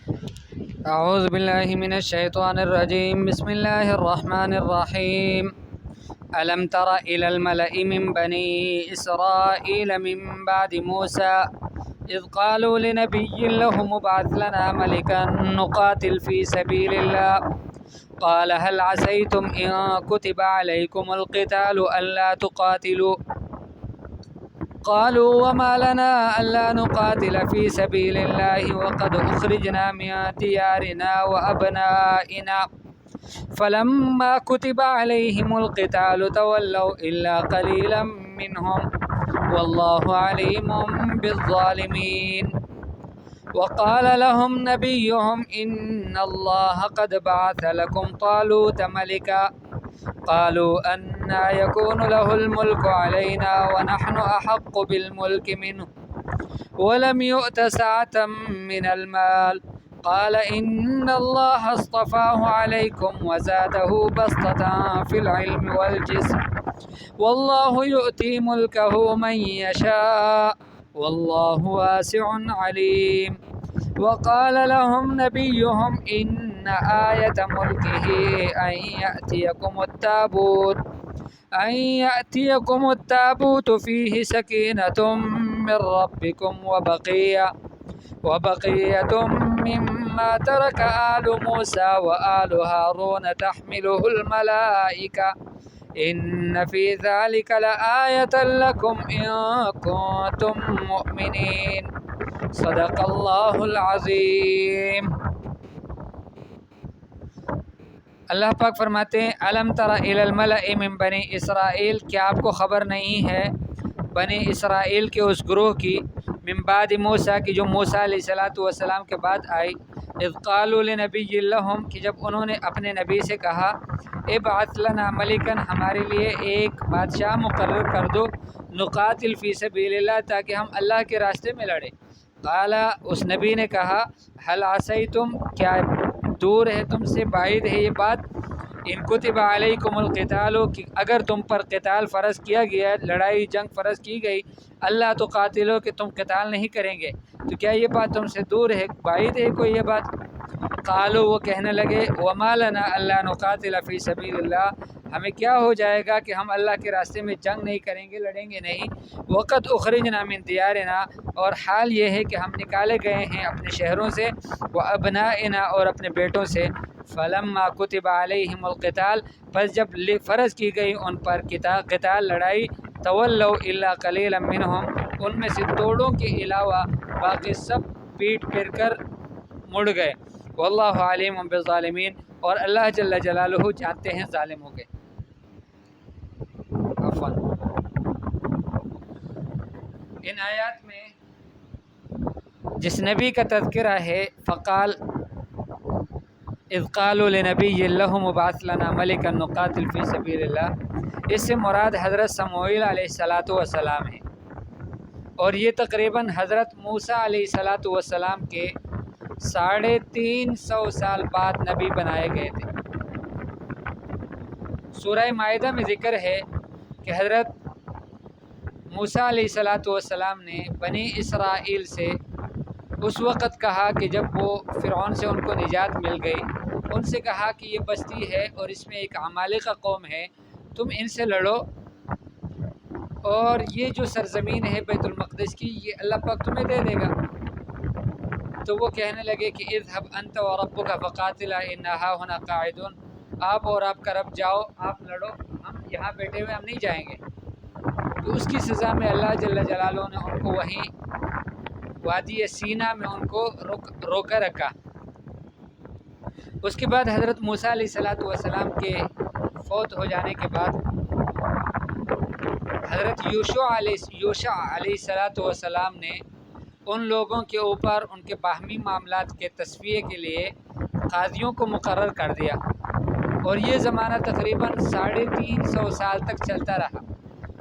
اعوذ باللہ من الشیطان الرجیم بسم اللہ الرحمن الرحیم الم تر الى الملأ من بنی اسرائیل من بعد موسى اذ قالوا لنبي لهم ابعث لنا ملكا نقاتل في سبيل الله قال هل عسيتم إن كتب عليكم القتال ألا تقاتلوا قالوا وما لنا ألا نقاتل في سبيل الله وقد أخرجنا من ديارنا وأبنائنا فلما كتب عليهم القتال تولوا إلا قليلا منهم والله عليم بالظالمين وقال لهم نبيهم إن الله قد بعث لكم طالوت ملكا قالوا أنى يكون له الملك علينا ونحن أحق بالملك منه ولم يؤت سعة من المال قال إن الله اصطفاه عليكم وزاده بسطة في العلم والجسم والله يؤتي ملكه من يشاء والله واسع عليم وقال لهم نبيهم إن آية ملكه أن يأتيكم التابوت فيه سكينة من ربكم وبقية مما ترك آل موسى وآل هارون تحمله الملائكة إن في ذلك لآية لكم إن كنتم مؤمنين صدق اللہ العظیم۔ اللہ پاک فرماتے ہیں الم تر الی الملأ من بنی اسرائیل، کیا آپ کو خبر نہیں ہے بنی اسرائیل کے اس گروہ کی من بعد موسیٰ کی جو موسیٰ علیہ السلام کے بعد آئی، اذ قالوا لنبی لہم کہ جب انہوں نے اپنے نبی سے کہا ابعث لنا ملکا، ہمارے لیے ایک بادشاہ مقرر کر دو، نقاتل فی سبیل اللہ، تاکہ ہم اللہ کے راستے میں لڑیں۔ قال، اس نبی نے کہا حل عصیتم، کیا دور ہے تم سے، بعید ہے یہ بات، ان کتب علیکم القتال، کہ اگر تم پر قتال فرض کیا گیا، لڑائی جنگ فرض کی گئی، اللہ تو قاتلو کہ تم قتال نہیں کریں گے، تو کیا یہ بات تم سے دور ہے، بعید ہے کوئی یہ بات؟ قالوا، وہ کہنے لگے وما لنا الا نقاتل فی سبیل اللہ، ہمیں کیا ہو جائے گا کہ ہم اللہ کے راستے میں جنگ نہیں کریں گے، لڑیں گے نہیں، وقت اخرجنا من دیارنا، اور حال یہ ہے کہ ہم نکالے گئے ہیں اپنے شہروں سے، وابنائنا، اور اپنے بیٹوں سے، فلما کتب علیہم القتال، پس جب فرض کی گئی ان پر قتال لڑائی، تولوا الا قلیلا منہم، ان میں سے توڑوں کے علاوہ باقی سب پیٹ پھیر کر مڑ گئے، واللہ علیم بالظالمین، اور اللہ جل جلالہ جانتے ہیں ظالموں کے۔ عفواً، ان آیات میں جس نبی کا تذکرہ ہے، فقال اذ قالوا لنبی لہم ابعث لنا ملکا نقاتل فی سبیل اللہ، اس سے مراد حضرت سموئیل علیہ السلام ہے، اور یہ تقریباً حضرت موسیٰ علیہ السلام کے 350 سال بعد نبی بنائے گئے تھے۔ سورہ مائدہ میں ذکر ہے کہ حضرت موسیٰ علیہ السلام نے بنی اسرائیل سے اس وقت کہا کہ جب وہ فرعون سے ان کو نجات مل گئی، ان سے کہا کہ یہ بستی ہے اور اس میں ایک عمالقہ قوم ہے، تم ان سے لڑو، اور یہ جو سرزمین ہے بیت المقدس کی، یہ اللہ پاک تمہیں دے دے گا۔ تو وہ کہنے لگے کہ اذهب انت وربک فقاتلا انا ہاہنا قاعدون، آپ اور آپ کا رب جاؤ، آپ لڑو، ہم یہاں بیٹھے ہوئے ہم نہیں جائیں گے۔ تو اس کی سزا میں اللہ جل جلالہ نے ان کو وہیں وادی سینا میں ان کو روکا رکھا۔ اس کے بعد حضرت موسیٰ علیہ السلام کے فوت ہو جانے کے بعد حضرت یوشع علیہ السلام نے ان لوگوں کے اوپر ان کے باہمی معاملات کے تصفیے کے لیے قاضیوں کو مقرر کر دیا، اور یہ زمانہ تقریباً 350 سال تک چلتا رہا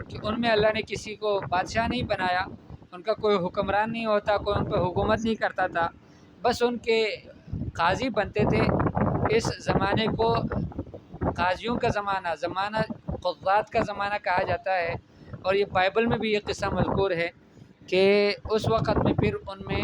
کہ ان میں اللہ نے کسی کو بادشاہ نہیں بنایا، ان کا کوئی حکمران نہیں ہوتا، کوئی ان پہ حکومت نہیں کرتا تھا، بس ان کے قاضی بنتے تھے۔ اس زمانے کو قاضیوں کا زمانہ قضات کا زمانہ کہا جاتا ہے، اور یہ بائبل میں بھی یہ قصہ مذکور ہے کہ اس وقت میں پھر ان میں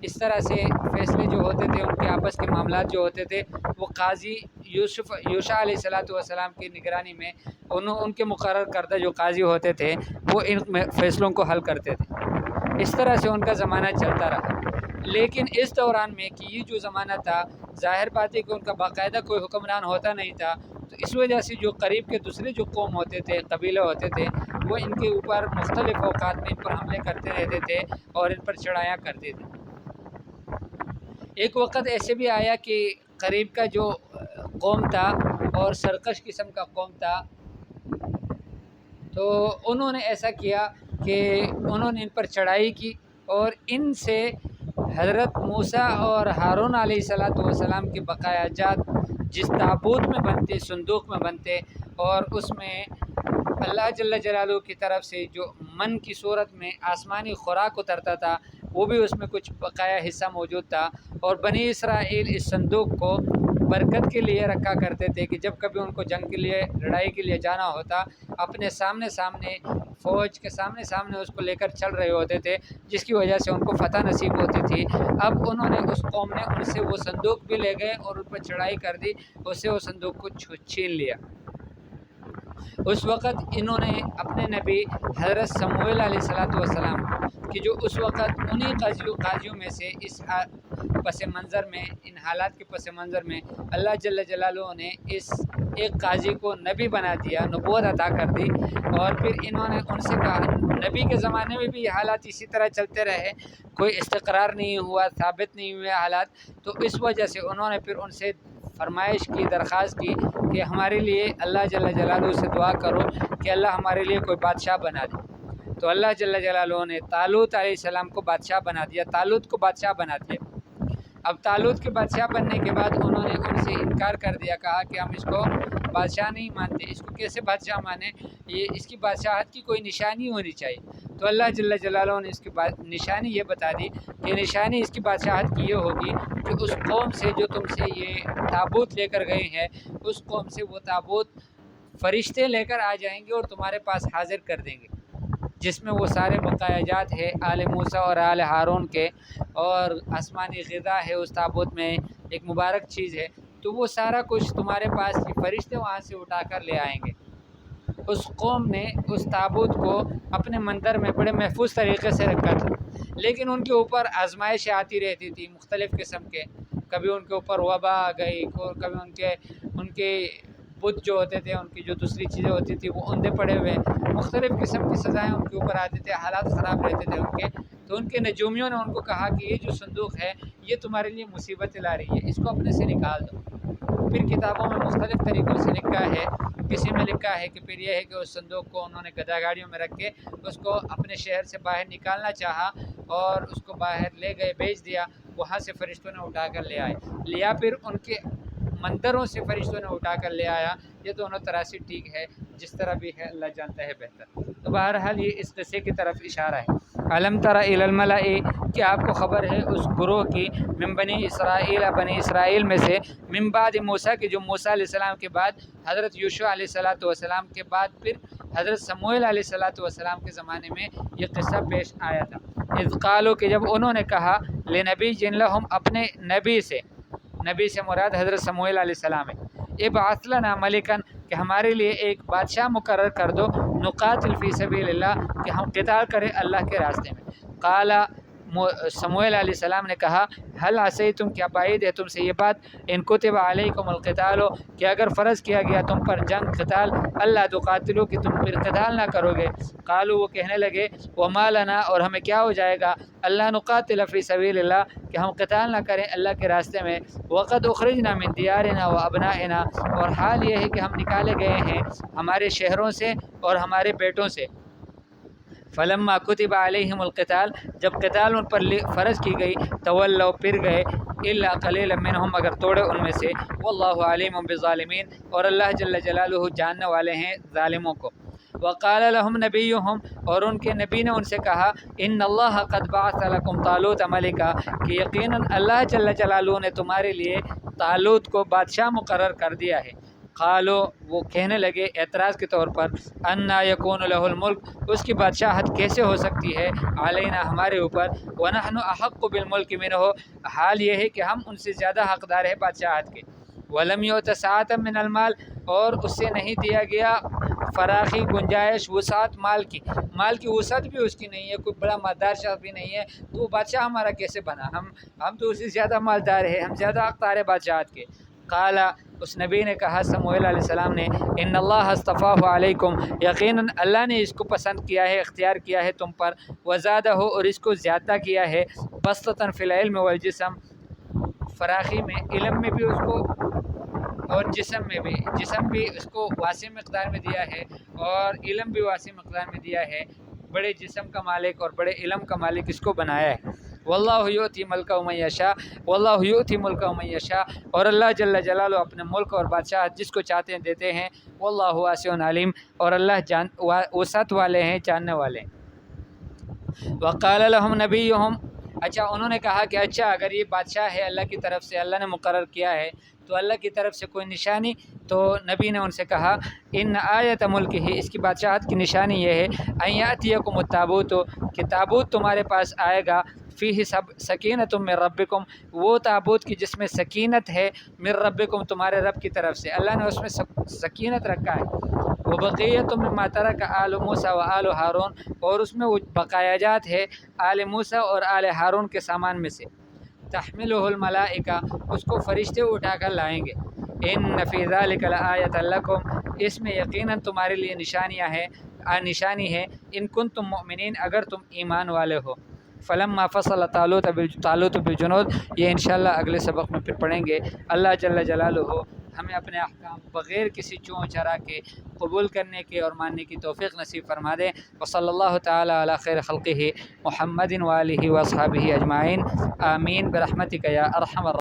اس طرح سے فیصلے جو ہوتے تھے ان کے آپس کے معاملات جو ہوتے تھے وہ قاضی یوشع علیہ السلام کی نگرانی میں ان کے مقرر کردہ جو قاضی ہوتے تھے وہ ان فیصلوں کو حل کرتے تھے۔ اس طرح سے ان کا زمانہ چلتا رہا۔ لیکن اس دوران میں کہ یہ جو زمانہ تھا ظاہر بات ہے کہ ان کا باقاعدہ کوئی حکمران ہوتا نہیں تھا، تو اس وجہ سے جو قریب کے دوسرے جو قوم ہوتے تھے، قبیلے ہوتے تھے، وہ ان کے اوپر مختلف اوقات میں ان پر حملے کرتے رہتے تھے اور ان پر چڑھایاں کرتے تھے۔ ایک وقت ایسے بھی آیا کہ قریب کا جو قوم تھا اور سرکش قسم کا قوم تھا، تو انہوں نے ایسا کیا کہ انہوں نے ان پر چڑھائی کی اور ان سے حضرت موسیٰ اور ہارون علیہ السلام کے بقایا جات جس تابوت میں بنتے، صندوق میں بنتے، اور اس میں اللہ جل جلالہ کی طرف سے جو من کی صورت میں آسمانی خوراک اترتا تھا، وہ بھی اس میں کچھ بقایا حصہ موجود تھا، اور بنی اسرائیل اس صندوق کو برکت کے لیے رکھا کرتے تھے کہ جب کبھی ان کو جنگ کے لیے، لڑائی کے لیے جانا ہوتا، اپنے سامنے فوج کے سامنے اس کو لے کر چل رہے ہوتے تھے، جس کی وجہ سے ان کو فتح نصیب ہوتی تھی۔ اب انہوں نے اس قوم نے ان سے وہ صندوق بھی لے گئے اور ان پر چڑھائی کر دی، اس سے وہ صندوق کو چھین لیا۔ اس وقت انہوں نے اپنے نبی حضرت سموئیل علیہ السلام کہ جو اس وقت انہی قاضیوں میں سے اس پس منظر میں، ان حالات کے پس منظر میں اللہ جل جلالہ نے اس ایک قاضی کو نبی بنا دیا، نبوت عطا کر دی، اور پھر انہوں نے ان سے کہا، نبی کے زمانے میں بھی یہ حالات اسی طرح چلتے رہے، کوئی استقرار نہیں ہوا، ثابت نہیں ہوئے حالات، تو اس وجہ سے انہوں نے پھر ان سے فرمائش کی، درخواست کی کہ ہمارے لیے اللہ جل جلالہ سے دعا کرو کہ اللہ ہمارے لیے کوئی بادشاہ بنا دے۔ تو اللہ جل جلالہ نے طالوت علیہ السلام کو بادشاہ بنا دیا، طالوت کو بادشاہ بنا دیا۔ اب طالوت کے بادشاہ بننے کے بعد انہوں نے ان سے انکار کر دیا، کہا کہ ہم اس کو بادشاہ نہیں مانتے، اس کو کیسے بادشاہ مانیں، یہ اس کی بادشاہت کی کوئی نشانی ہونی چاہیے۔ تو اللہ جل جلالہ نے اس کی نشانی یہ بتا دی کہ نشانی اس کی بادشاہت کی یہ ہوگی کہ اس قوم سے جو تم سے یہ تابوت لے کر گئے ہیں، اس قوم سے وہ تابوت فرشتے لے کر آ جائیں گے اور تمہارے پاس حاضر کر دیں گے، جس میں وہ سارے بقایا جات ہے آل موسیٰ اور آل ہارون کے، اور آسمانی غذا ہے اس تابوت میں، ایک مبارک چیز ہے، تو وہ سارا کچھ تمہارے پاس فرشتے وہاں سے اٹھا کر لے آئیں گے۔ اس قوم نے اس تابوت کو اپنے مندر میں بڑے محفوظ طریقے سے رکھا تھا، لیکن ان کے اوپر آزمائشیں آتی رہتی تھی مختلف قسم کے، کبھی ان کے اوپر وبا آ گئی، کبھی ان کے بت جو ہوتے تھے، ان کی جو دوسری چیزیں ہوتی تھی وہ اندھے پڑے ہوئے، مختلف قسم کی سزائیں ان کے اوپر آتی تھے، حالات خراب رہتے تھے ان کے۔ تو ان کے نجومیوں نے ان کو کہا کہ یہ جو صندوق ہے یہ تمہارے لیے مصیبتیں لا رہی ہے، اس کو اپنے سے نکال دو۔ پھر کتابوں میں مختلف طریقوں سے لکھا ہے، کسی میں لکھا ہے کہ پھر یہ ہے کہ اس صندوق کو انہوں نے گدھا گاڑیوں میں رکھ کے اس کو اپنے شہر سے باہر نکالنا چاہا اور اس کو باہر لے گئے، بیچ دیا، وہاں سے فرشتوں نے اٹھا کر لے آئے، لیا پھر ان کے مندروں سے فرشتوں نے اٹھا کر لے آیا۔ یہ دونوں طرح سے ٹھیک ہے، جس طرح بھی ہے اللہ جانتا ہے بہتر۔ تو بہرحال یہ اس قصے کی طرف اشارہ ہے۔ علم تر الی الملأ، کہ آپ کو خبر ہے اس گروہ کی، من بنی اسرائیل، بنی اسرائیل میں سے، من بعد موسیٰ کے، جو موسیٰ علیہ السلام کے بعد، حضرت یوشع علیہ السلام کے بعد پھر حضرت سموئیل علیہ السلام کے زمانے میں یہ قصہ پیش آیا تھا۔ اذ قالوا، کہ جب انہوں نے کہا، لنبی جن لہم، اپنے نبی سے، نبی سے مراد حضرت سموئیل علیہ السلام ہے، ابعث لنا ملکن، کہ ہمارے لیے ایک بادشاہ مقرر کر دو، نقاتل فی سبیل اللہ، کہ ہم قتال کریں اللہ کے راستے میں۔ قال، سموئیل علیہ السلام نے کہا، حل عصیتم، کیا بعید ہے تم سے یہ بات، ان کتب علیکم القتال، کہ اگر فرض کیا گیا تم پر جنگ، قتال، اللہ تقاتلوا، کہ تم پھر قتال نہ کرو گے۔ قالوا، وہ کہنے لگے، وما لنا، اور ہمیں کیا ہو جائے گا، اللہ نقاتل فی سبیل اللہ، کہ ہم قتال نہ کریں اللہ کے راستے میں، وقد اخرجنا من دیارنا و ابنائنا، اور حال یہ ہے کہ ہم نکالے گئے ہیں ہمارے شہروں سے اور ہمارے بیٹوں سے۔ فلما کتب علیہم القتال، جب قتال ان پر فرض کی گئی، تولوا، پھر گئے، الا قلیلا منہم، مگر توڑے ان میں سے، واللہ علیم بالظالمین، اور اللہ جل جلالہ جاننے والے ہیں ظالموں کو۔ وقال لهم نبیہم، اور ان کے نبی نے ان سے کہا، ان اللہ قد بعث لکم طالوت ملکا، کہ یقیناً اللہ جل جلالہ نے تمہارے لیے طالوت کو بادشاہ مقرر کر دیا ہے۔ قالو وہ کہنے لگے اعتراض کے طور پر انا یکون لہ الملک اس کی بادشاہت کیسے ہو سکتی ہے علینا ہمارے اوپر ونحن احق بالملک منہ حال یہ ہے کہ ہم ان سے زیادہ حقدار ہے بادشاہت کے ولم یؤت سعۃ من المال اور اس سے نہیں دیا گیا فراخی گنجائش وسعت مال کی وسعت بھی اس کی نہیں ہے کوئی بڑا مالدار شخص بھی نہیں ہے تو وہ بادشاہ ہمارا کیسے بنا ہم تو اس سے زیادہ مالدار ہے ہم زیادہ حقدار ہے بادشاہت کے قالا اس نبی نے کہا سموئیل علیہ السلام نے ان اللہ اصطفاہ علیکم یقیناً اللہ نے اس کو پسند کیا ہے اختیار کیا ہے تم پر وزادہ ہو اور اس کو زیادہ کیا ہے بسطۃ فی العلم والجسم فراخی میں علم میں بھی اس کو اور جسم بھی اس کو واسع مقدار میں دیا ہے اور علم بھی واسع مقدار میں دیا ہے بڑے جسم کا مالک اور بڑے علم کا مالک اس کو بنایا ہے واللہ یؤتی ملکہ من یشاء واللہ یؤتی ملکہ من یشاء اور اللہ جل جلالہ اپنے ملک اور بادشاہت جس کو چاہتے ہیں دیتے ہیں واللہ واسع علیم اور اللہ وسعت والے ہیں جاننے والے ہیں وقال لهم نبیہم اچھا انہوں نے کہا کہ اچھا اگر یہ بادشاہ ہے اللہ کی طرف سے اللہ نے مقرر کیا ہے تو اللہ کی طرف سے کوئی نشانی تو نبی نے ان سے کہا ان آیت ملک ہی اس کی بادشاہت کی نشانی یہ ہے ان یاتیکم التابوت کہ تابوت تمہارے پاس آئے گا فیہ سکینۃ من ربکم وہ تابوت کی جس میں سکینت ہے من ربکم تمہارے رب کی طرف سے اللہ نے اس میں سکینت رکھا ہے وبقیۃ مما ترک آل موسیٰ و آل ہارون اور اس میں وہ بقایا جات ہے آل موسیٰ اور آل ہارون کے سامان میں سے تحملہ الملائکہ اس کو فرشتے اٹھا کر لائیں گے ان فی ذلک لآیۃ لکم اس میں یقیناً تمہارے لیے نشانی ہے ان کنتم مؤمنین اگر تم ایمان والے ہو فلما فصل طالوت بالجنود یہ انشاءاللہ اگلے سبق میں پھر پڑھیں گے اللہ جل جلالہ ہمیں اپنے احکام بغیر کسی چون چرا کے قبول کرنے کے اور ماننے کی توفیق نصیب فرما دیں وصلی اللہ تعالی علی خیر خلقہ محمد وآلہ واصحابہ اجمعین آمین برحمتک یا ارحم